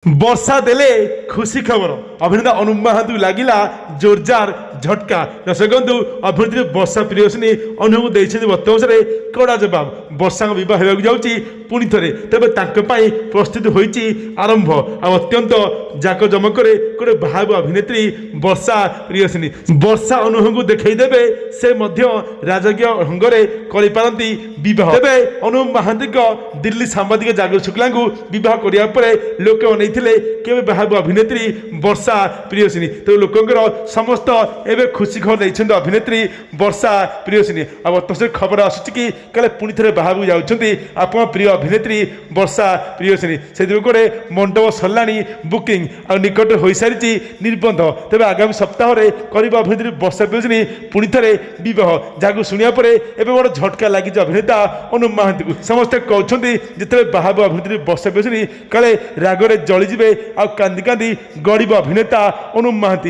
ବର୍ଷା ଦେଲେ ଖୁସି ଖବର ଅଭିନେତା ଅନୁପ ମହାନ୍ତି ଲାଗିଲା ଜୋରଦାର ଝଟକା। ଦର୍ଶକ ବନ୍ଧୁ, ଅଭିନେତ୍ରୀ ବର୍ଷା ପ୍ରିୟଦର୍ଶିନୀ ଅନୁପଙ୍କୁ ଦେଇଛନ୍ତି ବର୍ତ୍ତମାନରେ କଡ଼ା ଜବାବ। ବର୍ଷାଙ୍କ ବିବାହ ହେବାକୁ ଯାଉଛି ପୁଣି ଥରେ, ତେବେ ତାଙ୍କ ପାଇଁ ପ୍ରସ୍ତୁତି ହୋଇଛି ଆରମ୍ଭ। ଆଉ ଅତ୍ୟନ୍ତ ଜାକଜମକରେ ଗୋଟେ ବାହା ଅଭିନେତ୍ରୀ ବର୍ଷା ପ୍ରିୟଦର୍ଶିନୀ। ବର୍ଷା ଅନୁପଙ୍କୁ ଦେଖାଇ ଦେବେ ସେ ମଧ୍ୟ ରାଜକୀୟ ଢଙ୍ଗରେ କରିପାରନ୍ତି ବିବାହ। ତେବେ ଅନୁପ ମହାନ୍ତିଙ୍କ ଦିଲ୍ଲୀ ସାମ୍ବାଦିକ ଜାଗର ଶୁକ୍ଲାଙ୍କୁ ବିବାହ କରିବା ପରେ ଲୋକେ ଅନେଇଥିଲେ କେବେ ବାହାବ ଅଭିନେତ୍ରୀ ବର୍ଷା ପ୍ରିୟଦର୍ଶିନୀ। ତେଣୁ ଲୋକଙ୍କର ସମସ୍ତ ଏବେ ଖୁସି ଖବର ଦେଇଛନ୍ତି ଅଭିନେତ୍ରୀ ବର୍ଷା ପ୍ରିୟଦର୍ଶିନୀ। ଆଉ ବର୍ତ୍ତମାନ ଖବର ଆସୁଛି କି କାଳେ ପୁଣି ଥରେ ବାହାକୁ ଯାଉଛନ୍ତି ଆପଣ ପ୍ରିୟ ଅଭିନେତ୍ରୀ ବର୍ଷା ପ୍ରିୟଦର୍ଶିନୀ। ସେଥିପାଇଁ ଗୋଟେ ମଣ୍ଡପ ସରିଲାଣି ବୁକିଂ, ଆଉ ନିକଟରେ ହୋଇସାରିଛି ନିର୍ବନ୍ଧ। ତେବେ ଆଗାମୀ ସପ୍ତାହରେ କରିବ ଅଭିନେତ୍ରୀ ବର୍ଷା ପ୍ରିୟଦର୍ଶିନୀ ପୁଣି ଥରେ ବିବାହ, ଯାହାକୁ ଶୁଣିବା ପରେ ଏବେ ବଡ଼ ଝଟକା ଲାଗିଛି ଅଭିନେତା ଅନୁପ ମହାନ୍ତିଙ୍କୁ। ସମସ୍ତେ କହୁଛନ୍ତି ଯେତେବେଳେ ବାହାବ ଅଭିନେତ୍ରୀ ବର୍ଷା ପ୍ରିୟଦର୍ଶିନୀ କାଳେ ରାଗରେ ଜଳିଯିବେ ଆଉ କାନ୍ଦି କାନ୍ଦି ଗଡ଼ିବ ଅଭିନେତା ଅନୁପ ମହାନ୍ତି।